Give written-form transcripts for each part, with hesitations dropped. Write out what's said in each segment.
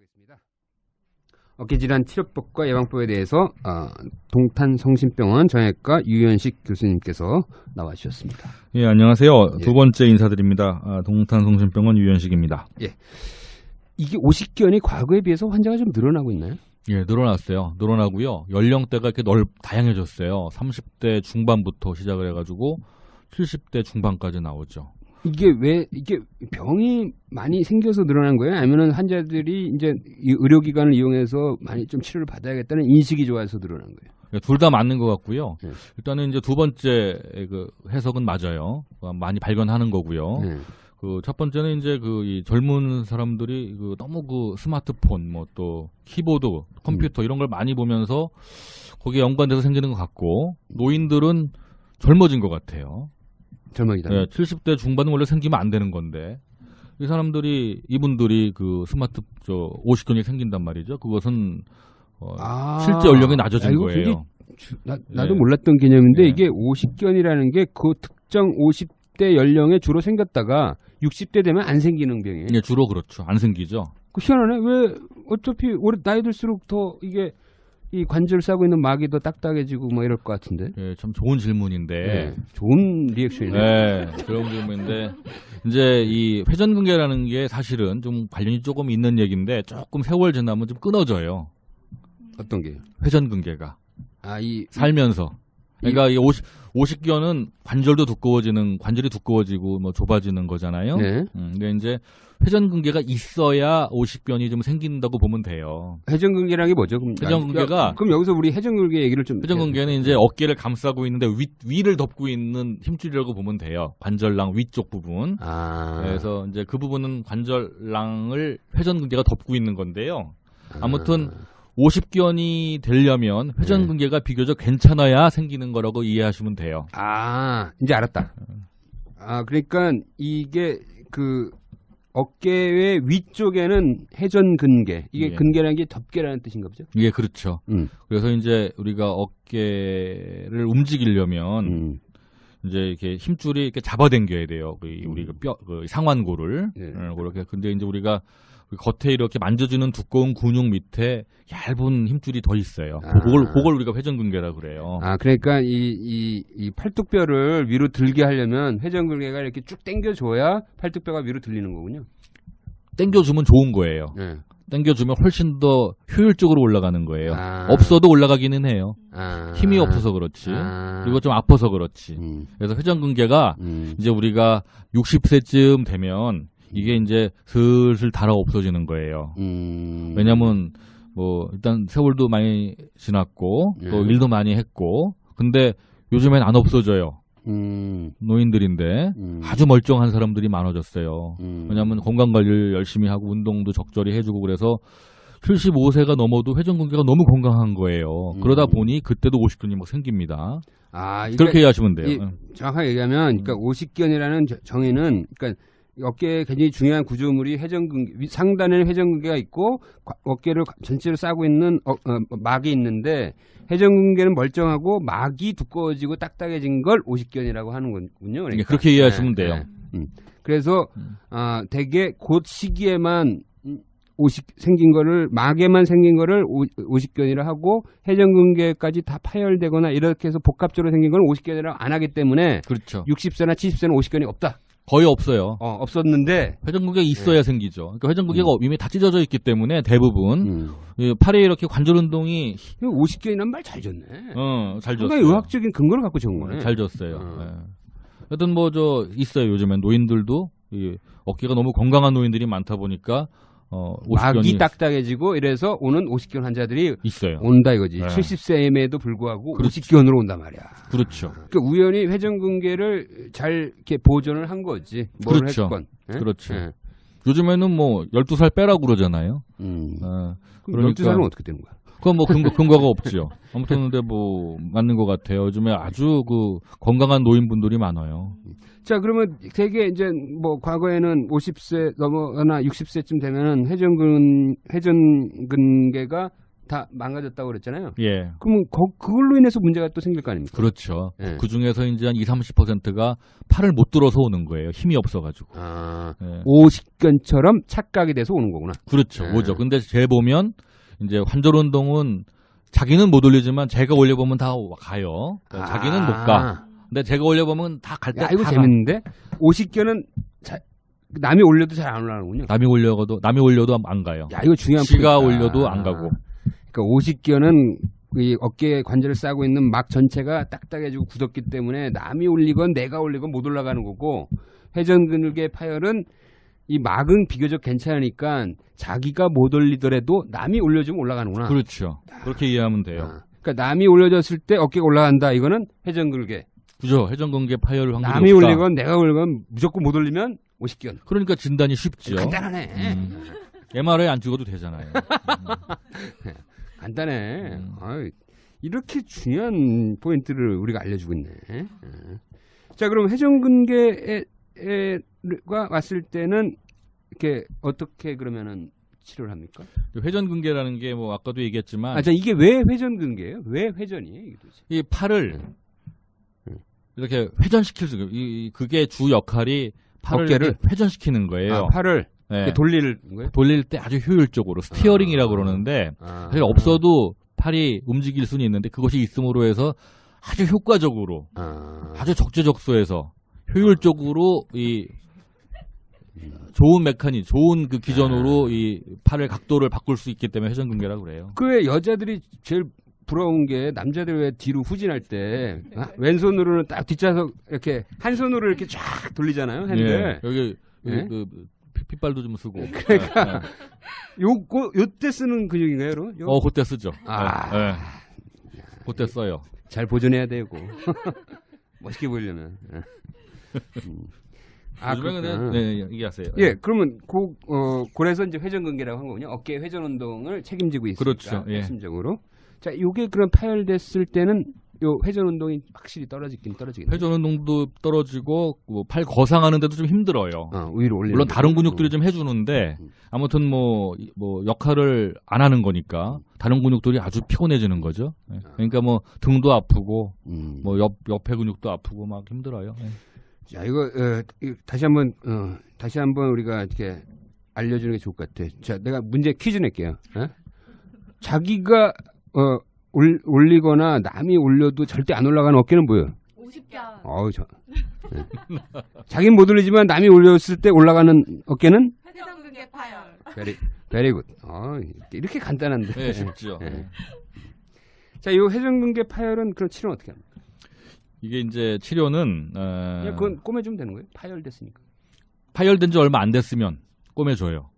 시작하겠습니다. 어깨질환 치료법과 예방법에 대해서 동탄성심병원 정형외과 유현식 교수님께서 나와주셨습니다. 예, 안녕하세요. 예. 두 번째 인사드립니다. 동탄성심병원 유현식입니다. 예, 이게 오십견이 과거에 비해서 환자가 좀 늘어나고 있나요? 예, 늘어났어요. 늘어나고요. 연령대가 이렇게 다양해졌어요. 30대 중반부터 시작을 해가지고 70대 중반까지 나오죠. 이게 병이 많이 생겨서 늘어난 거예요? 아니면 환자들이 이제 이 의료기관을 이용해서 많이 좀 치료를 받아야겠다는 인식이 좋아서 늘어난 거예요? 예, 둘 다 맞는 것 같고요. 예. 일단은 이제 두 번째 그 해석은 맞아요. 많이 발견하는 거고요. 예. 그 첫 번째는 이제 이 젊은 사람들이 너무 스마트폰, 또 키보드, 컴퓨터 이런 걸 많이 보면서 거기에 연관돼서 생기는 것 같고, 노인들은 젊어진 것 같아요. 젊어지다. 네, 70대 중반은 원래 생기면 안 되는 건데 이분들이 오십견이 생긴단 말이죠. 그것은 실제 연령이 낮아진 거예요. 나도 몰랐던 개념인데 네. 이게 오십견이라는 게 그 특정 50대 연령에 주로 생겼다가 60대 되면 안 생기는 병이에요. 네, 주로 그렇죠. 안 생기죠. 그 희한하네. 왜 어차피 나이 들수록 더 이게 이 관절 싸고 있는 막이 더 딱딱해지고 이럴 것 같은데. 네, 참 좋은 질문인데. 네, 좋은 리액션이네요. 네, 그런 질문인데 이제 이 회전근개라는 게 사실은 좀 관련이 조금 있는 얘기인데 조금 세월 지나면 좀 끊어져요. 어떤 게요? 회전근개가. 살면서. 그러니까 이 오십견은 관절이 두꺼워지고 좁아지는 거잖아요. 네. 근데 이제 회전근개가 있어야 오십견이 좀 생긴다고 보면 돼요. 회전근개라는 게 뭐죠? 그럼 여기서 우리 회전근개 얘기를 좀. 회전근개는 이제 어깨를 감싸고 있는데 위를 덮고 있는 힘줄이라고 보면 돼요. 관절랑 위쪽 부분. 그래서 이제 그 부분은 관절랑을 회전근개가 덮고 있는 건데요. 아무튼 50견이 되려면 회전근개가 비교적 괜찮아야 생기는 거라고 이해하시면 돼요. 이제 알았다. 그러니까 이게 어깨의 위쪽에는 회전근개, 이게 근개라는 게 덮개라는 뜻인가 보죠? 예, 그렇죠. 그래서 이제 우리가 어깨를 움직이려면 이제 이렇게 힘줄이 이렇게 잡아당겨야 돼요. 우리가 상완골을. 그렇게. 근데 이제 우리가 겉에 이렇게 만져주는 두꺼운 근육 밑에 얇은 힘줄이 더 있어요. 그걸 우리가 회전근개라고 그래요. 그러니까 이 팔뚝뼈를 위로 들게 하려면 회전근개가 이렇게 쭉 당겨줘야 팔뚝뼈가 위로 들리는 거군요. 당겨주면 좋은 거예요. 네. 당겨주면 훨씬 더 효율적으로 올라가는 거예요. 없어도 올라가기는 해요. 힘이 없어서 그렇지. 그리고 좀 아파서 그렇지. 그래서 회전근개가 이제 우리가 60세쯤 되면 이게 이제 슬슬 닳아 없어지는 거예요. 왜냐면 일단 세월도 많이 지났고 또 일도 많이 했고, 근데 요즘엔 안 없어져요. 노인들인데 아주 멀쩡한 사람들이 많아졌어요. 왜냐하면 건강관리를 열심히 하고 운동도 적절히 해주고 그래서 75세가 넘어도 회전근개가 너무 건강한 거예요. 그러다 보니 그때도 오십견이 생깁니다. 그렇게 이해하시면 돼요. 정확하게 얘기하면, 그러니까 오십견이라는 정의는, 그러니까 어깨에 굉장히 중요한 구조물이 상단에는 회전근개가 있고 어깨를 전체로 싸고 있는 막이 있는데, 회전근개는 멀쩡하고 막이 두꺼워지고 딱딱해진 걸 오십견이라고 하는 거군요. 그러니까. 그렇게 이해하시면 돼요. 그래서 대개 그 시기에만 생긴 거를, 막에만 생긴 거를 오십견이라 하고, 회전근개까지 다 파열되거나 이렇게 해서 복합적으로 생긴 걸 오십견이라고 안 하기 때문에, 그렇죠. 60세나 70세는 오십견이 없다. 거의 없어요. 없었는데 회전근개가 있어야 생기죠. 그러니까 회전근개가 이미 다 찢어져 있기 때문에 대부분 팔에 이렇게 관절 운동이 50견이란 말 잘 졌네. 잘 졌어요. 상당히 의학적인 근거를 갖고 적은 거네. 잘 졌어요. 하여튼 있어요. 요즘엔 노인들도 어깨가 너무 건강한 노인들이 많다 보니까 막이 딱딱해지고 이래서 오는 오십견 환자들이 있어요. 온다 이거지. 70세임에도 불구하고 오십견으로 온단 말이야. 그렇죠. 그러니까 우연히 회전근개를 잘 이렇게 보존을 한 거지. 그렇죠. 했건. 그렇죠. 요즘에는 12살 빼라고 그러잖아요. 그럼 그러니까 12살은 어떻게 되는 거야? 그건 근거가 없죠. 아무튼 근데 맞는 것 같아요. 요즘에 아주 건강한 노인분들이 많아요. 자, 그러면 되게 이제 과거에는 50세 넘어나 60세쯤 되면은 회전근개가 다 망가졌다고 그랬잖아요. 예. 그러면 그걸로 인해서 문제가 또 생길 거 아닙니까? 그렇죠. 예. 그 중에서 이제 한 20~30%가 팔을 못 들어서 오는 거예요. 힘이 없어가지고. 예. 오십견처럼 착각이 돼서 오는 거구나. 그렇죠. 오죠. 근데 재 보면 이제 관절 운동은 자기는 못 올리지만 제가 올려보면 다 가요. 자기는 못 가. 근데 제가 올려보면 다 갈 때. 이거 재밌는데? 오십견은 남이 올려도 잘 안 올라가는군요. 남이 올려도 안 가요. 야, 이거 중요한 지가 포인트다. 올려도 안 가고. 그러니까 오십견은 이 어깨에 관절을 싸고 있는 막 전체가 딱딱해지고 굳었기 때문에 남이 올리건 내가 올리건 못 올라가는 거고, 회전근육의 파열은 이 막은 비교적 괜찮으니까 자기가 못 올리더라도 남이 올려주면 올라가는구나. 그렇죠. 그렇게 이해하면 돼요. 그러니까 남이 올려줬을 때 어깨가 올라간다. 이거는 회전근육에. 그죠. 회전근개 파열 확률이 남이 없다. 올리건 내가 올리건 무조건 못 올리면 오십견. 그러니까 진단이 쉽죠. 간단하네. MRI 안 찍어도 되잖아요. 간단해. 이렇게 중요한 포인트를 우리가 알려주고 있네. 자, 그럼 회전근개가 왔을 때는 이렇게 어떻게 그러면은 치료를 합니까? 회전근개라는 게 뭐 아까도 얘기했지만, 자, 이게 왜 회전근개예요? 왜 회전이에요? 이게 도대체? 이 팔을 이렇게 회전시킬 수, 그게 주 역할이 팔을 어깨를 회전시키는 거예요. 팔을 네. 돌리는 거예요? 돌릴 때 아주 효율적으로 스티어링이라고 그러는데, 사실 없어도 팔이 움직일 수는 있는데 그것이 있음으로 해서 아주 효과적으로, 아주 적재적소에서 효율적으로 이 좋은 그 기전으로 이 팔의 각도를 바꿀 수 있기 때문에 회전근개라고 그래요. 그 여자들이 제일 부러운 게, 남자들 왜 뒤로 후진할 때 왼손으로는 딱 뒷좌석 이렇게 한 손으로 이렇게 쫙 돌리잖아요. 핸들. 예, 여기 그 핏발도 좀 쓰고. 그러니까 요때 쓰는 근육인가요, 여러분? 그때 쓰죠. 네. 그때 써요. 잘 보존해야 되고 멋있게 보이려면. 요즘에는 네, 얘기하세요. 예, 그러면 그래서 이제 회전근개라고 한 거군요. 어깨 회전 운동을 책임지고 있으니까. 그렇죠. 예. 핵심적으로. 자, 요게 그럼 파열됐을 때는 요 회전 운동이 확실히 떨어지겠네요. 회전 운동도 떨어지고 뭐 팔 거상하는데도 좀 힘들어요. 위로 올리는. 물론 다른 근육들이 좀 해주는데 아무튼 뭐 역할을 안 하는 거니까 다른 근육들이 아주 피곤해지는 거죠. 네. 그러니까 뭐 등도 아프고 뭐 옆에 근육도 아프고 막 힘들어요. 네. 자, 이거 다시 한번 우리가 이렇게 알려주는 게 좋을 것 같아. 자, 내가 문제 퀴즈 낼게요. 자기가 올리거나 남이 올려도 절대 안 올라가는 어깨는 뭐예요? 50견. 자기는 못 올리지만 남이 올렸을 때 올라가는 어깨는? 회전근개 파열. 베리 굿. 이렇게 간단한데. 네, 쉽죠. 네. 자, 이 회전근개 파열은 그럼 치료는 어떻게 합니까? 이게 이제 치료는 그냥 그건 꼬매주면 되는 거예요? 파열됐으니까. 파열된 지 얼마 안 됐으면 꼬매줘요.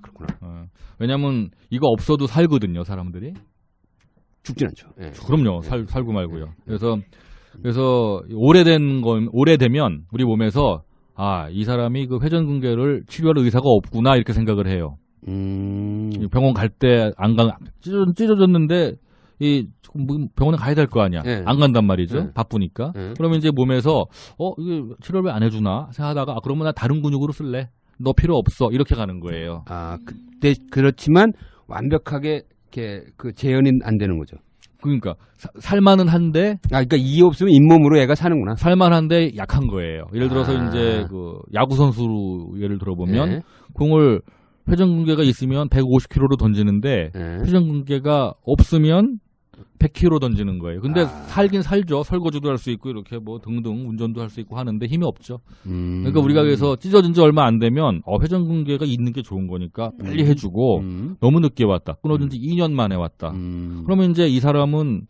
그렇구나. 왜냐면 이거 없어도 살거든요, 사람들이. 죽진 않죠. 네. 그럼요. 살고 말고요. 그래서 오래되면 우리 몸에서 이 사람이 그 회전근개를 치료할 의사가 없구나 이렇게 생각을 해요. 병원 갈 때 찢어졌는데 병원에 가야 될 거 아니야. 네. 안 간단 말이죠. 네. 바쁘니까. 네. 그러면 이제 몸에서 이게 치료를 왜 안 해주나 생각하다가 그러면 나 다른 근육으로 쓸래. 너 필요 없어. 이렇게 가는 거예요. 그렇지만 완벽하게 이렇게 그 재현이 안 되는 거죠. 그러니까 살만은 한데 그러니까 이 없으면 잇몸으로 애가 사는구나. 살만한데 약한 거예요. 예를 들어서 이제 그 야구 선수로 예를 들어보면 공을 회전근개가 있으면 150km로 던지는데 회전근개가 없으면 100km 던지는 거예요. 근데 살긴 살죠. 설거지도 할 수 있고 이렇게 뭐 등등 운전도 할 수 있고 하는데 힘이 없죠. 그러니까 우리가 그래서 찢어진 지 얼마 안 되면 회전근개가 있는 게 좋은 거니까 빨리 해주고 너무 늦게 왔다. 끊어진 지 2년 만에 왔다. 그러면 이제 이 사람은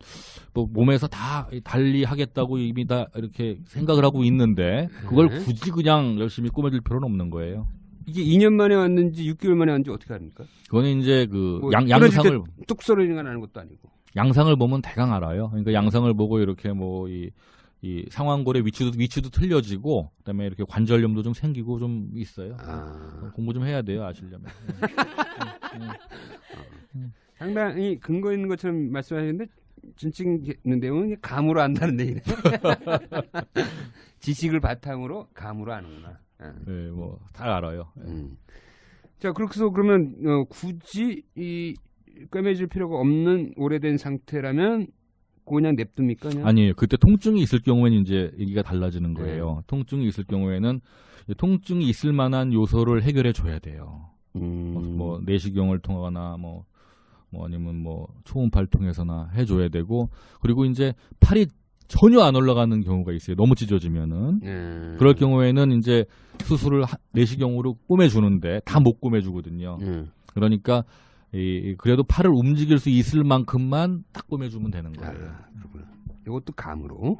뭐 몸에서 다 달리 하겠다고 이미 다 이렇게 생각을 하고 있는데 그걸 굳이 그냥 열심히 꾸며줄 필요는 없는 거예요. 이게 2년 만에 왔는지 6개월 만에 왔는지 어떻게 합니까? 그거는 이제 양상을 뚝 소리가 나는 것도 아니고. 양상을 보면 대강 알아요. 그러니까 양상을 보고 이렇게 뭐 이 상완골의 위치도 틀려지고 그다음에 이렇게 관절염도 좀 생기고 좀 있어요. 공부 좀 해야 돼요, 아시려면. 상당히 근거 있는 것처럼 말씀하시는데 진칭 내용은 감으로 안다는 얘기네요. 지식을 바탕으로 감으로 아는구나. 네, 뭐 다 알아요. 자, 그래서 그러면 굳이 꿰매줄 필요가 없는 오래된 상태라면 그냥 냅둡니까? 그냥? 아니에요. 그때 통증이 있을 경우에는 이제 얘기가 달라지는 거예요. 통증이 있을 경우에는 통증이 있을 만한 요소를 해결해 줘야 돼요. 뭐 내시경을 통하거나 뭐 아니면 뭐 초음파를 통해서나 해줘야 되고, 그리고 이제 팔이 전혀 안 올라가는 경우가 있어요. 너무 찢어지면은. 그럴 경우에는 이제 수술을 내시경으로 꼬매주는데 다 못 꼬매주거든요. 그러니까 그래도 팔을 움직일 수 있을 만큼만 딱 꼬매주면 되는 거예요. 그렇구나. 이것도 감으로.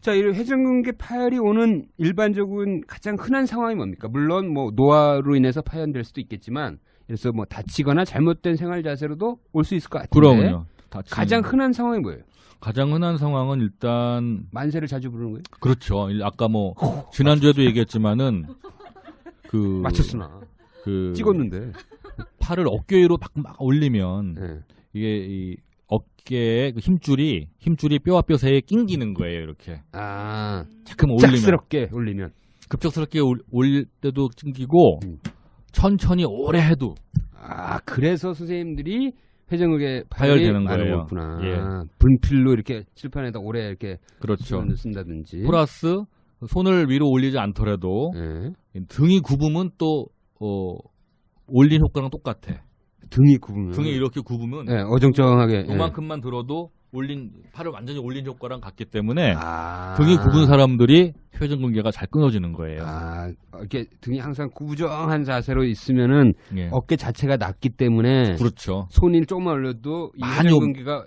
자, 이 회전근개 파열이 오는 일반적인 가장 흔한 상황이 뭡니까? 물론 뭐 노화로 인해서 파열될 수도 있겠지만, 그래서 뭐 다치거나 잘못된 생활 자세로도 올 수 있을 것 같은데. 그럼요. 가장 흔한 상황이 뭐예요? 가장 흔한 상황은 일단 만세를 자주 부르는 거예요? 그렇죠. 아까 뭐 지난주에도 얘기했지만은 맞췄으나 찍었는데 팔을 어깨 위로 막 올리면 이게 이 어깨의 그 힘줄이 뼈와 뼈 사이에 낑기는 거예요. 이렇게. 자꾸 짝스럽게 올리면. 급작스럽게 올릴 때도 낑기고 천천히 오래 해도. 그래서 선생님들이 회전근개 파열되는 거예요. 예. 분필로 이렇게 칠판에다 오래 이렇게 그렇죠. 쓴다든지. 플러스 손을 위로 올리지 않더라도 등이 굽으면 또 올린 효과랑 똑같아. 등이 굽으면. 등이 이렇게 굽으면. 네, 어정쩡하게. 그만큼만 들어도 팔을 완전히 올린 효과랑 같기 때문에 등이 굽은 사람들이 회전근개가 잘 끊어지는 거예요. 이렇게 등이 항상 구부정한 자세로 있으면은 어깨 자체가 낮기 때문에. 그렇죠. 손이 조금만 올려도 이 회전근개가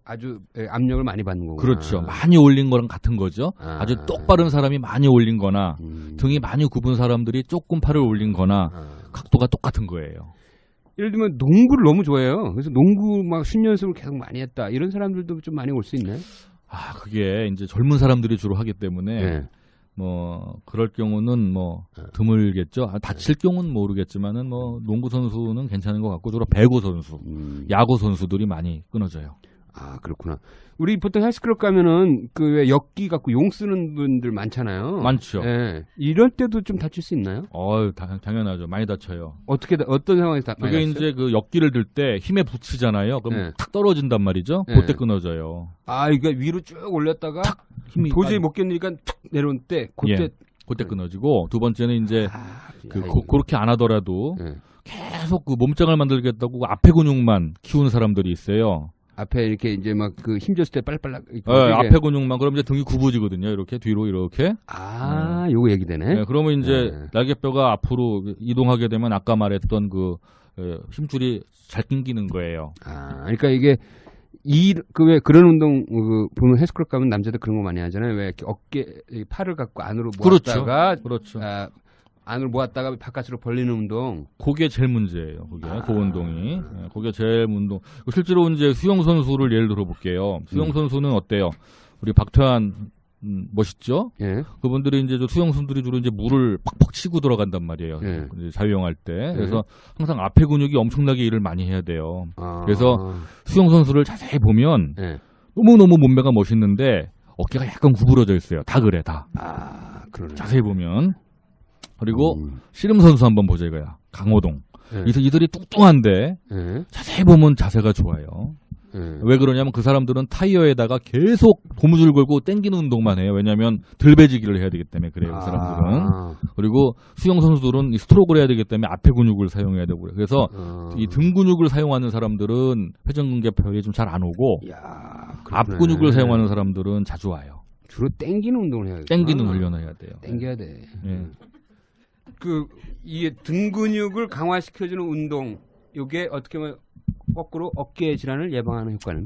아주 압력을 많이 받는 거구나. 그렇죠. 많이 올린 거랑 같은 거죠. 아주 똑바른 사람이 많이 올린 거나 등이 많이 굽은 사람들이 조금 팔을 올린 거나 각도가 똑같은 거예요. 예를 들면 농구를 너무 좋아해요. 그래서 농구 막训연습을 계속 많이 했다. 이런 사람들도 좀 많이 올 수 있나요? 그게 이제 젊은 사람들이 주로 하기 때문에 뭐 그럴 경우는 뭐 드물겠죠. 다칠 경우는 모르겠지만은 뭐 농구 선수는 괜찮은 것 같고 주로 배구 선수, 야구 선수들이 많이 끊어져요. 그렇구나. 우리 보통 헬스클럽 가면은 그 왜 역기 갖고 용 쓰는 분들 많잖아요. 많죠. 예. 이럴 때도 좀 다칠 수 있나요? 당연하죠. 많이 다쳐요. 어떤 상황에서 많이 그게 다쳐요? 이제 그 역기를 들 때 힘에 붙이잖아요. 그럼 탁 떨어진단 말이죠. 그때 끊어져요. 그러니까 위로 쭉 올렸다가 힘이 도저히 못 견디니까 툭 내려올 때 그때 끊어지고, 두 번째는 이제 그렇게 안 하더라도 계속 그 몸짱을 만들겠다고 앞에 근육만 키우는 사람들이 있어요. 앞에 이렇게 이제 막 그 힘줬을 때 빨빨락. 앞에 근육만. 그럼 이제 등이 굽어지거든요. 이렇게 뒤로 이렇게. 요거 얘기되네. 그러면 이제 날개뼈가 앞으로 이동하게 되면 아까 말했던 그 힘줄이 잘 낑기는 거예요. 그러니까 이게 왜 그런 운동 보면 헬스클럽 가면 남자들 그런 거 많이 하잖아요. 왜 이렇게 어깨 팔을 갖고 안으로 모았다가 그렇죠. 안으로 모았다가 바깥으로 벌리는 운동. 그게 제일 문제예요. 그 운동이. 그게 제일 운동. 실제로 이제 수영 선수를 예를 들어 볼게요. 수영 선수는 어때요? 우리 박태환 멋있죠? 그분들이 이제 수영 선수들이 주로 이제 물을 팍팍 치고 들어간단 말이에요. 이제 자유형할 때. 그래서 항상 앞에 근육이 엄청나게 일을 많이 해야 돼요. 그래서 수영 선수를 자세히 보면 너무너무 몸매가 멋있는데 어깨가 약간 구부러져 있어요. 다 그래, 다. 그러네. 자세히 보면. 그리고 씨름 선수 한번 보자 이거야. 강호동. 이들이 뚱뚱한데 자세히 보면 자세가 좋아요. 왜 그러냐면 그 사람들은 타이어에다가 계속 고무줄 걸고 당기는 운동만 해요. 왜냐하면 들배지기를 해야 되기 때문에 그래요. 그 사람들은. 그리고 수영 선수들은 이 스트로크를 해야 되기 때문에 앞에 근육을 사용해야 되고 그래서 이 등 근육을 사용하는 사람들은 회전근개 파열이 좀 잘 안 오고 앞 근육을 사용하는 사람들은 자주 와요. 주로 당기는 운동을 해야 돼요. 당기는 훈련을 해야 돼요. 당겨야 돼. 이게 등 근육을 강화시켜주는 운동, 이게 어떻게 보면 거꾸로 어깨 질환을 예방하는 효과는?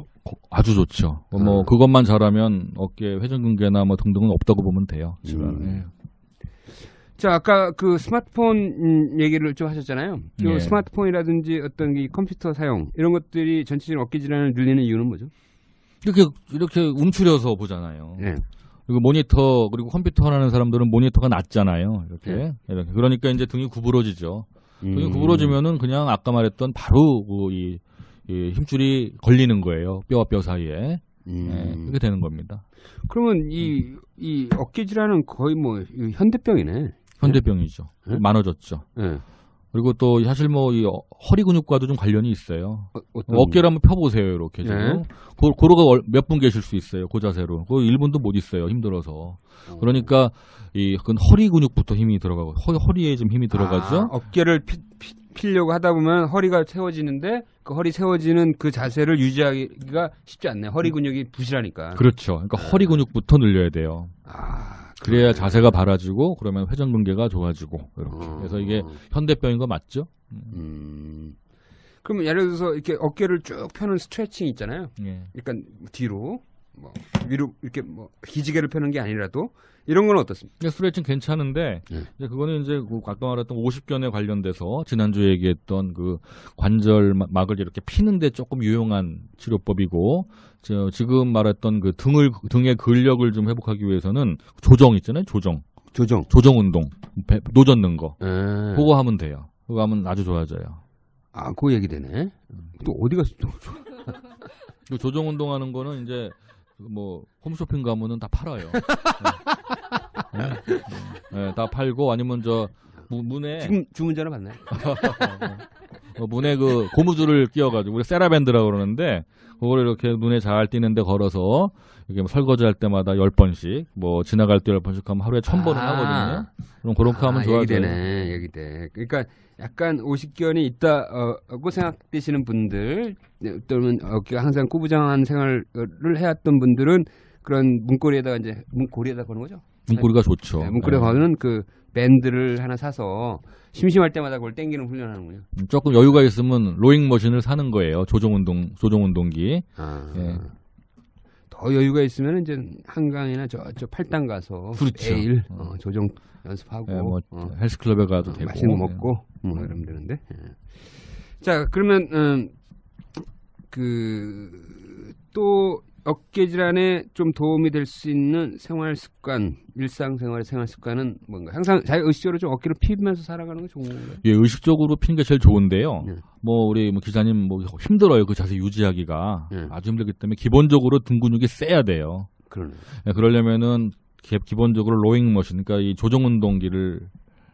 아주 좋죠. 뭐 그것만 잘하면 어깨 회전근개나 뭐 등등은 없다고 보면 돼요. 자, 아까 그 스마트폰 얘기를 좀 하셨잖아요. 스마트폰이라든지 어떤 이 컴퓨터 사용 이런 것들이 전체적인 어깨 질환을 늘리는 이유는 뭐죠? 이렇게 움츠려서 보잖아요. 그리고 모니터 그리고 컴퓨터 하는 사람들은 모니터가 낮잖아요. 이렇게. 그러니까 이제 등이 구부러지죠. 등이 구부러지면은 그냥 아까 말했던 바로 이 힘줄이 걸리는 거예요. 뼈와 뼈 사이에. 그렇게 되는 겁니다. 그러면 이 어깨 질환은 거의 뭐 현대병이네. 현대병이죠. 많아졌죠. 그리고 또 사실 뭐 이 허리 근육과도 좀 관련이 있어요. 어깨를 한번 펴보세요, 이렇게 지금. 네. 고로가 몇 분 계실 수 있어요, 그 자세로. 그 1분도 못 있어요, 힘들어서. 그러니까 이 허리 근육부터 힘이 들어가고 허리에 좀 힘이 들어가죠. 어깨를 피려고 하다 보면 허리가 세워지는데 그 허리 세워지는 그 자세를 유지하기가 쉽지 않네요. 허리 근육이 부실하니까. 그렇죠. 그러니까 허리 근육부터 늘려야 돼요. 그래야 자세가 바라지고 그러면 회전근개가 좋아지고 이렇게. 그래서 이게 현대병인 거 맞죠? 그러면 예를 들어서 이렇게 어깨를 쭉 펴는 스트레칭 있잖아요. 예. 약간 뒤로 뭐 위로 이렇게 뭐 기지개를 펴는 게 아니라도 이런 건 어떻습니까? 스트레칭 괜찮은데 이제 그거는 이제 아까 말했던 오십견에 관련돼서 지난주에 얘기했던 그 관절막을 이렇게 피는데 조금 유용한 치료법이고 지금 말했던 그 등의 근력을 좀 회복하기 위해서는 조정 있잖아요. 조정 운동 노 젓는 거 그거 하면 돼요. 그거 하면 아주 좋아져요. 그거 얘기되네. 또 어디 가서 또 그 조정 운동하는 거는 이제 뭐 홈쇼핑 가면은 다 팔아요. 네, 다 팔고 아니면 저 문에 지금 주문 전화 받나요? 문에 그 고무줄을 끼워가지고 우리 세라밴드라고 그러는데 그걸 이렇게 눈에 잘 띄는데 걸어서 이렇게 뭐 설거지 할 때마다 10번씩 뭐 지나갈 때 10번씩 하면 하루에 1000번은 하거든요. 그럼 그렇게 하면 좋아져요. 얘기되네, 얘기돼. 그러니까 약간 오십견이 있다고 생각되시는 분들 또는 어깨가 항상 꾸부장한 생활을 해왔던 분들은 그런 문고리에다가 이제 문고리에다 거는 거죠. 문고리가 좋죠. 네, 문고리에 거는 그 밴드를 하나 사서 심심할 때마다 그걸 땡기는 훈련하는군요. 조금 여유가 있으면 로잉 머신을 사는 거예요. 조정 운동기. 예. 더 여유가 있으면 이제 한강이나 저 8단 가서 그렇죠. 매일 조정 연습하고 예, 뭐 헬스클럽에 가도 되고 맛있는 거 먹고 이러면 되는데. 자, 그러면 또 어깨 질환에 좀 도움이 될 수 있는 생활 습관, 일상생활의 생활 습관은 뭔가? 항상 자기 의식적으로 좀 어깨를 피면서 살아가는 게 좋은 건가요? 예, 의식적으로 피는 게 제일 좋은데요. 뭐 우리 기자님 뭐 힘들어요. 그 자세 유지하기가 아주 힘들기 때문에 기본적으로 등 근육이 세야 돼요. 그러네. 예, 그러려면은 기본적으로 로잉 머신, 그러니까 이 조정 운동기를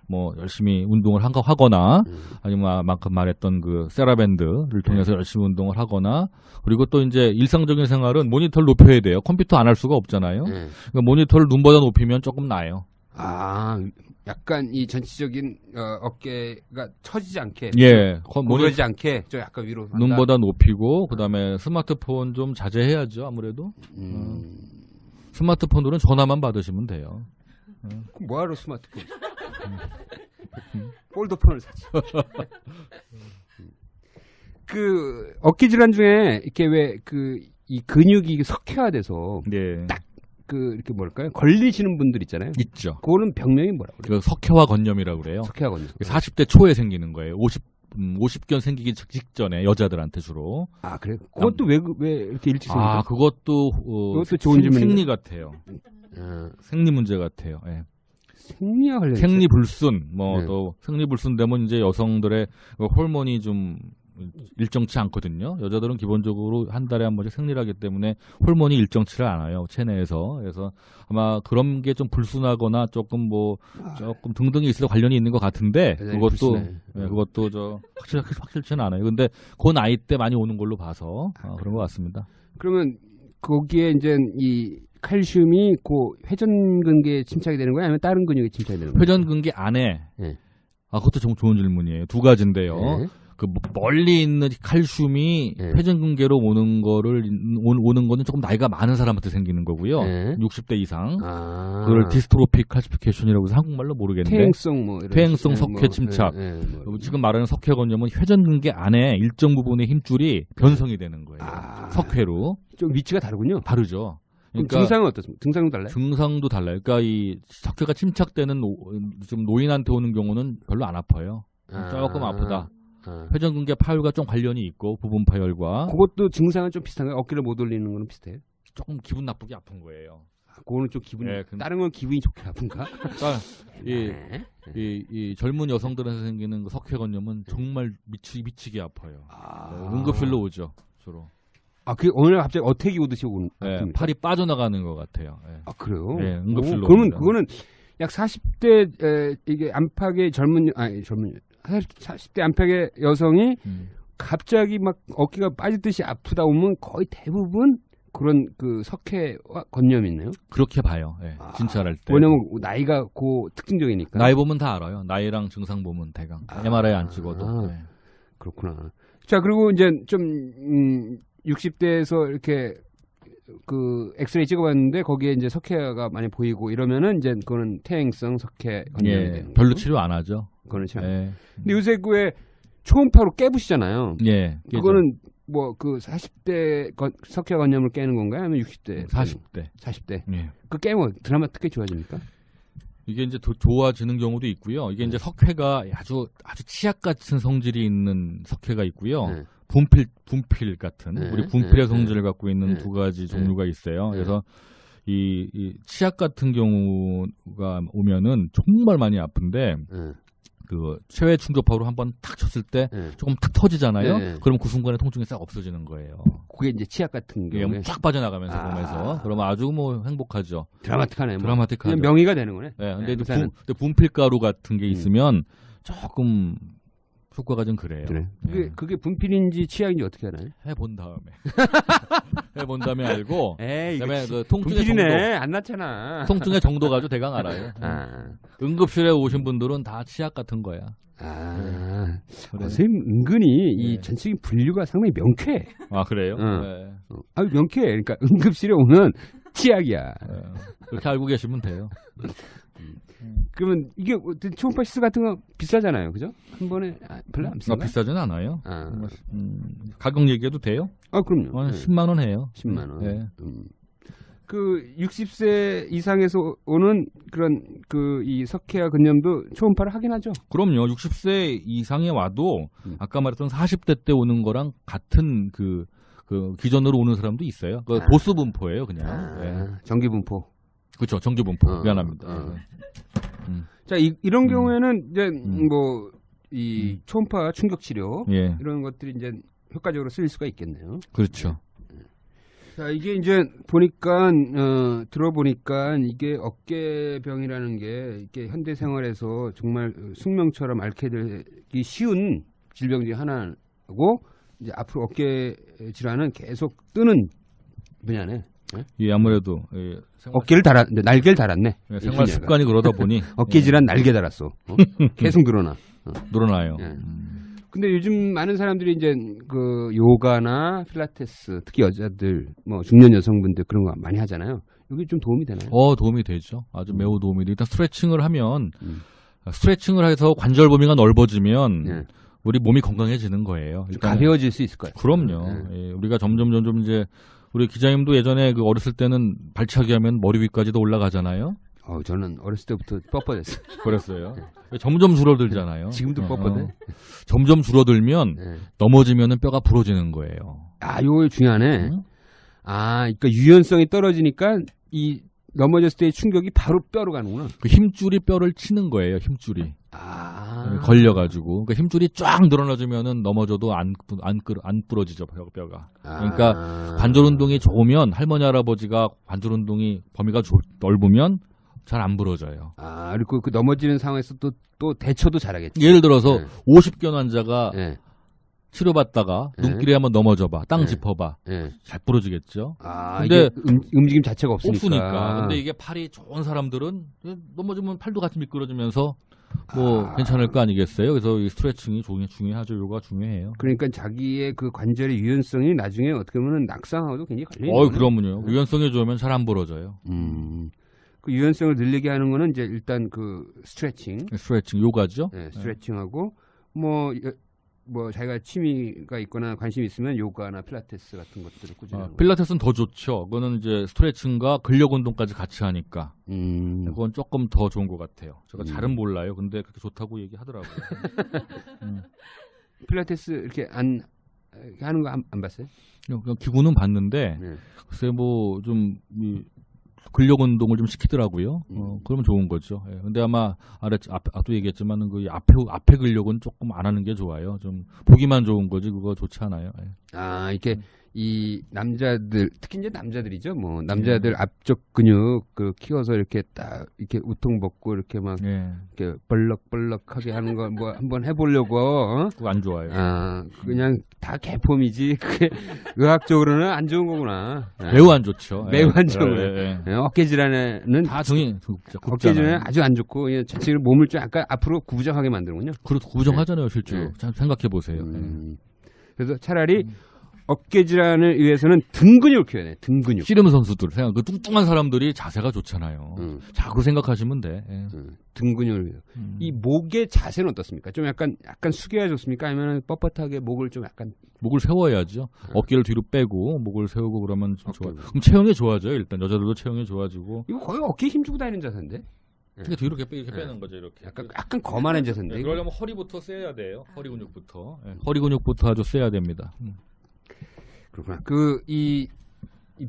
뭐 열심히 운동을 하거나 아니면 아까 말했던 그 세라밴드를 통해서 열심히 운동을 하거나 그리고 또 이제 일상적인 생활은 모니터를 높여야 돼요. 컴퓨터 안 할 수가 없잖아요. 그러니까 모니터를 눈보다 높이면 조금 나아요. 약간 이 전체적인 어깨가 처지지 않게, 모니지 않게 좀 약간 위로 간다. 눈보다 높이고 그다음에 스마트폰 좀 자제해야죠. 아무래도 스마트폰으로는 전화만 받으시면 돼요. 그럼 뭐하러 스마트폰? 폴더폰을 사지. 그 어깨 질환 중에 이렇게 왜 이 근육이 석회화돼서 딱 이렇게 뭘까요? 걸리시는 분들 있잖아요. 있죠. 그거는 병명이 뭐라고 그래요? 석회화 건염이라고 그래요. 석회화 건염. 40대 초에 생기는 거예요. 50견 생기기 직전에 여자들한테 주로. 그래요? 그것도 왜 이렇게 일찍 생기죠? 그것도 좋은 질문인가요? 생리 같아요. 생리 문제 같아요. 예. 생리와 관련 생리불순 또 생리불순 되면 이제 여성들의 호르몬이 좀 일정치 않거든요. 여자들은 기본적으로 한 달에 한 번씩 생리를 하기 때문에 호르몬이 일정치를 않아요. 체내에서. 그래서 아마 그런 게 좀 불순하거나 조금 등등이 있어서 관련이 있는 것 같은데 그것도 확실치는 않아요. 근데 그 나이 때 많이 오는 걸로 봐서 그런 것 같습니다. 그러면 거기에 이제 이 칼슘이 회전근개에 침착이 되는 거예요? 아니면 다른 근육에 침착이 되는 거예요? 회전근개 안에 그것도 좀 좋은 질문이에요. 두 가지인데요. 그 멀리 있는 칼슘이 회전근개로 오는 거는 조금 나이가 많은 사람한테 생기는 거고요. 60대 이상. 그걸 디스트로픽 칼시피케이션이라고 해서 한국말로 모르겠는데. 퇴행성 석회 침착. 지금 말하는 석회 건염은 회전근개 안에 일정 부분의 힘줄이 변성이 되는 거예요. 석회로. 좀 위치가 다르군요. 다르죠. 그러니까 증상은 어떻습니까? 증상도 달라요? 증상도 달라요. 그러니까 이 석회가 침착되는 좀 노인한테 오는 경우는 별로 안 아파요. 조금 아프다. 회전근개 파열과 좀 관련이 있고 부분 파열과. 그것도 증상은 좀 비슷한가요? 어깨를 못 올리는 거는 비슷해요? 조금 기분 나쁘게 아픈 거예요. 그거는 좀 기분이 다른 건 기분이 좋게 아픈가? 이 젊은 여성들한테 생기는 그 석회 건염은 정말 미치게 아파요. 응급실로 오죠 주로. 그 오늘 갑자기 어택이 오듯이 오는. 팔이 빠져나가는 것 같아요. 그래요? 응급실로. 그러면 그거는 약 40대 이게 안팎의 40대 안팎의 여성이 갑자기 막 어깨가 빠지듯이 아프다 오면 거의 대부분 그런 그 석회와 건염이 있네요. 그렇게 봐요. 예, 진찰할 때. 왜냐면 나이가 그 특징적이니까. 나이 보면 다 알아요. 나이랑 증상 보면 대강. MRI 안 찍어도. 네. 그렇구나. 자, 그리고 이제 좀 60대에서 이렇게 그 엑스레이 찍어봤는데 거기에 이제 석회가 많이 보이고 이러면은 이제 그거는 퇴행성 석회 건염이 되는 별로 거고. 치료 안 하죠. 그거는 참. 예. 근데 요새 그왜 초음파로 깨부시잖아요. 예. 그거는 뭐 그 40대 석회 건염을 깨는 건가요? 아니면 60대? 40대. 40대. 예. 그 깨면 드라마틱하게 좋아집니까? 이게 이제 더 좋아지는 경우도 있고요. 이게 이제 석회가 아주 치약 같은 성질이 있는 석회가 있고요. 네. 분필 같은 네. 우리 분필의 네. 성질을 갖고 있는 네. 두 가지 종류가 있어요. 네. 그래서 이 치약 같은 경우가 오면은 정말 많이 아픈데 그 체외 충격파로 한번 탁 쳤을 때 조금 탁 터지잖아요. 네. 그러면 그 순간에 통증이 싹 없어지는 거예요. 그게 이제 치약 같은 이게 경우에 쫙 빠져나가면서 몸에서 그러면 아주 뭐 행복하죠. 드라마틱하네. 드라마틱하죠. 그냥 명의가 되는 거네. 네, 근데 의사는. 분필가루 같은 게 있으면 조금 효과가 좀 그래요. 그래. 네. 그게 분필인지 치약인지 어떻게 알아요? 해본 다음에 해본 다음에 알고 에이, 그다음에 그 통증의 분필이네. 정도 안 났잖아. 통증의 정도가 아주 대강 알아요. 응급실에 오신 분들은 다 치약 같은 거야. 그래. 선생님 은근히 이 네. 전체적인 분류가 상당히 명쾌해. 아 그래요? 네. 명쾌해. 그러니까 응급실에 오면 치약이야. 네. 그렇게 알고 계시면 돼요. 그러면 이게 초음파 시술 같은 거 비싸잖아요, 그죠? 한 번에 별로 안 비싼가? 비싸진 않아요. 가격 얘기해도 돼요? 그럼요. 10만 원 해요. 10만 원. 네. 그 60세 이상에서 오는 그런 그 이 석회와 근염도 초음파를 하긴 하죠. 그럼요. 60세 이상에 와도 아까 말했던 40대 때 오는 거랑 같은 그 기존으로 오는 사람도 있어요. 그 도수 분포예요, 그냥. 네. 정기 분포. 그렇죠. 정기 분포. 미안합니다. 자, 이런 경우에는 이제 뭐 이 초음파 충격 치료 이런 것들이 이제 효과적으로 쓰일 수가 있겠네요. 그렇죠. 자, 이게 이제 보니까 들어보니까 이게 어깨병이라는 게 이게 현대 생활에서 정말 숙명처럼 앓게 되기 쉬운 질병 중에 하나고 이제 앞으로 어깨 질환은 계속 뜨는 분야네. 예, 아무래도 어깨를 달았네, 날개를 달았네. 생활 습관이 그러다 보니 어깨 질환 날개 달았어. 계속 늘어나. 늘어나요. 근데 요즘 많은 사람들이 이제 그 요가나 필라테스, 특히 여자들, 뭐 중년 여성분들 그런 거 많이 하잖아요. 여기 좀 도움이 되나요? 도움이 되죠. 아주 매우 도움이 돼요. 일단 스트레칭을 하면 스트레칭을 해서 관절 범위가 넓어지면 우리 몸이 건강해지는 거예요. 가벼워질 수 있을 거예요. 그럼요. 예, 우리가 점점 이제 우리 기자님도 예전에 그 어렸을 때는 발차기 하면 머리 위까지도 올라가잖아요. 저는 어렸을 때부터 뻣뻣했어요. 그랬어요. 점점 줄어들잖아요. 지금도 뻣뻣해. 점점 줄어들면 넘어지면은 뼈가 부러지는 거예요. 이거 중요하네. 그러니까 유연성이 떨어지니까 이 넘어졌을 때의 충격이 바로 뼈로 가는구나. 그 힘줄이 뼈를 치는 거예요. 힘줄이. 걸려가지고. 그러니까 힘줄이 쫙 늘어나주면은 넘어져도 안 부러지죠, 뼈가. 그러니까 관절 운동이 좋으면 할머니, 할아버지가 관절 운동이 범위가 넓으면 잘 안 부러져요. 그리고 그 넘어지는 상황에서 또 대처도 잘하겠죠. 예를 들어서 50견 환자가 치료받다가 네. 눈길에 한번 넘어져봐. 땅 짚어봐. 잘 부러지겠죠. 근데 움직임 자체가 없으니까. 근데 이게 팔이 좋은 사람들은 넘어지면 팔도 같이 미끄러지면서 뭐 괜찮을 거 아니겠어요? 그래서 이 스트레칭이 중요하죠. 요가 중요해요. 그러니까 자기의 그 관절의 유연성이 나중에 어떻게 보면 낙상하고도 굉장히 걸리는 그럼요. 유연성이 좋으면 잘 안 부러져요. 그 유연성을 늘리게 하는 거는 이제 일단 그 스트레칭, 요가죠. 스트레칭하고 뭐 자기가 취미가 있거나 관심이 있으면 요가나 필라테스 같은 것들을 꾸준히 하는 필라테스는 더 좋죠. 그거는 이제 스트레칭과 근력 운동까지 같이 하니까 그건 조금 더 좋은 것 같아요. 제가 잘은 몰라요. 근데 그렇게 좋다고 얘기하더라고요. 필라테스 이렇게 하는 거 안 봤어요? 그냥 기구는 봤는데 글쎄 뭐 좀 근력 운동을 좀 시키더라고요. 그러면 좋은 거죠. 근데 아마 앞도 얘기했지만 그 앞에 근력은 조금 안 하는 게 좋아요. 좀 보기만 좋은 거지 그거 좋지 않아요. 이렇게 이 남자들 특히 이제 남자들이죠. 뭐 남자들 앞쪽 근육 그 키워서 이렇게 딱 이렇게 우통 벗고 이렇게 막 이렇게 벌럭벌럭하게 하는 거 뭐 한번 해보려고. 그거 안 좋아요. 그냥 다 개폼이지. 그게 의학적으로는 안 좋은 거구나. 매우 안 좋죠. 매우 안 좋은 거. 어깨 질환에는 다 정이 어깨 질환에 아주 안 좋고 자체로 몸을 좀 약간 앞으로 구부정하게 만드는군요. 그렇죠. 구부정하잖아요, 실제로. 생각해 보세요. 그래서 차라리 어깨 질환을 위해서는 등 근육을 키워야 돼. 등 근육. 씨름 선수들 생각 그 뚱뚱한 사람들이 자세가 좋잖아요. 자꾸 생각하시면 돼. 등 근육을 위해서. 이 목의 자세는 어떻습니까? 좀 약간 숙여야 좋습니까? 아니면 뻣뻣하게 목을 좀 약간 목을 세워야죠. 어깨를 뒤로 빼고 목을 세우고 그러면 좀 좋아. 그럼 체형이 좋아져요. 일단 여자들도 체형이 좋아지고. 이거 거의 어깨에 힘주고 다니는 자세인데. 그러니까 뒤로 이렇게 빼는 거죠. 이렇게. 약간 거만한 자세인데. 그러려면 허리부터 세야 돼요. 허리 근육부터. 허리 근육부터 아주 세야 됩니다. 그렇구나. 이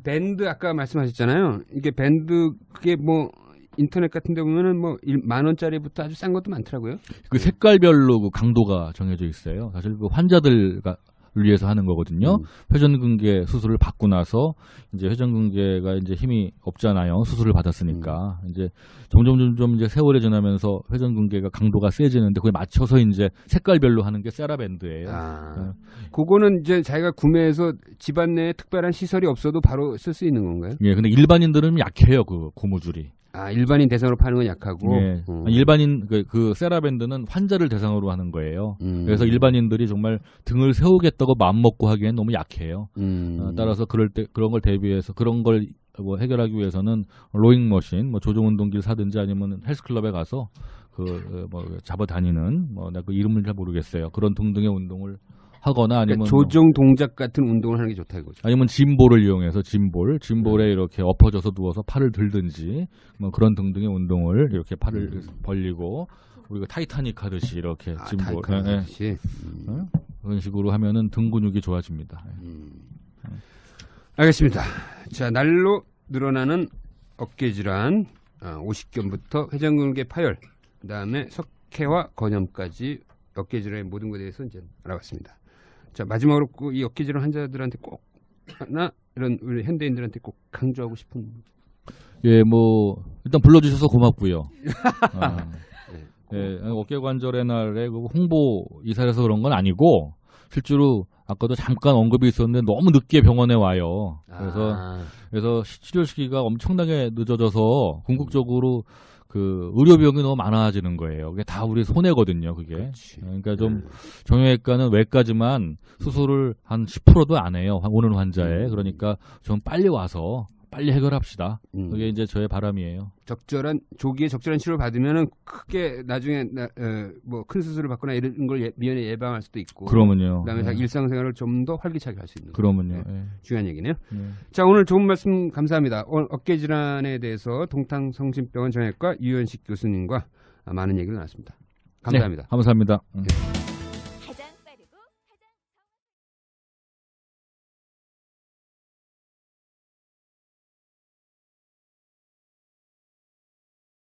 밴드 아까 말씀하셨잖아요. 이게 밴드 그게 뭐 인터넷 같은 데 보면은 뭐 10,000원짜리부터 아주 싼 것도 많더라고요. 그 색깔별로 그 강도가 정해져 있어요. 사실 그 환자들을 위해서 하는 거거든요. 회전근개 수술을 받고 나서 이제 회전근개가 이제 힘이 없잖아요. 수술을 받았으니까 이제 점점 이제 세월이 지나면서 회전근개가 강도가 세지는데 그에 맞춰서 이제 색깔별로 하는 게 세라밴드예요. 그거는 이제 자기가 구매해서 집안 내에 특별한 시설이 없어도 바로 쓸 수 있는 건가요? 예, 근데 일반인들은 약해요. 그 고무줄이. 일반인 대상으로 파는 건 약하고. 예. 일반인 그 세라밴드는 환자를 대상으로 하는 거예요. 그래서 일반인들이 정말 등을 세우겠다고 마음 먹고 하기엔 너무 약해요. 따라서 그런 걸 대비해서 그런 걸 뭐 해결하기 위해서는 로잉 머신, 뭐 조종 운동기를 사든지 아니면 헬스클럽에 가서 뭐 잡아 다니는 뭐 나 그 이름을 잘 모르겠어요. 그런 등등의 운동을 하거나 아니면 조종 동작 같은 운동을 하는 게 좋다 이거죠. 아니면 짐볼을 이용해서 짐볼에 이렇게 엎어져서 누워서 팔을 들든지 뭐 그런 등등의 운동을 이렇게 팔을 벌리고 우리가 타이타닉 하듯이 이렇게 짐볼 그런 식으로 하면은 등 근육이 좋아집니다. 알겠습니다. 자, 날로 늘어나는 어깨 질환 50견부터 회전근개 파열, 그다음에 석회와 건염까지 어깨 질환의 모든 것에 대해서 이제 알아봤습니다. 자, 마지막으로 이 어깨 질환 환자들한테 꼭 하나 이런 우리 현대인들한테 꼭 강조하고 싶은. 예, 뭐 일단 불러주셔서 고맙고요. 어깨 관절의 날에 홍보 이사라서 그런 건 아니고 실제로 아까도 잠깐 언급이 있었는데 너무 늦게 병원에 와요. 그래서 치료 시기가 엄청나게 늦어져서 궁극적으로 그 의료 비용이 너무 많아지는 거예요. 그게 다 우리 손해거든요. 그게. 그렇지. 그러니까 좀 정형외과는 외과지만 수술을 한 10%도 안 해요. 오는 환자에. 그러니까 좀 빨리 와서 빨리 해결합시다. 그게 이제 저의 바람이에요. 조기에 적절한 치료를 받으면은 크게 나중에 뭐 큰 수술을 받거나 이런 걸 미연에 예방할 수도 있고. 그러면요. 그다음에 자기 일상생활을 좀 더 활기차게 할 수 있는. 그러면요. 중요한 얘기네요. 자, 오늘 좋은 말씀 감사합니다. 오늘 어깨 질환에 대해서 동탄성심병원 정형외과 유현식 교수님과 많은 얘기를 나눴습니다. 감사합니다. 네, 감사합니다.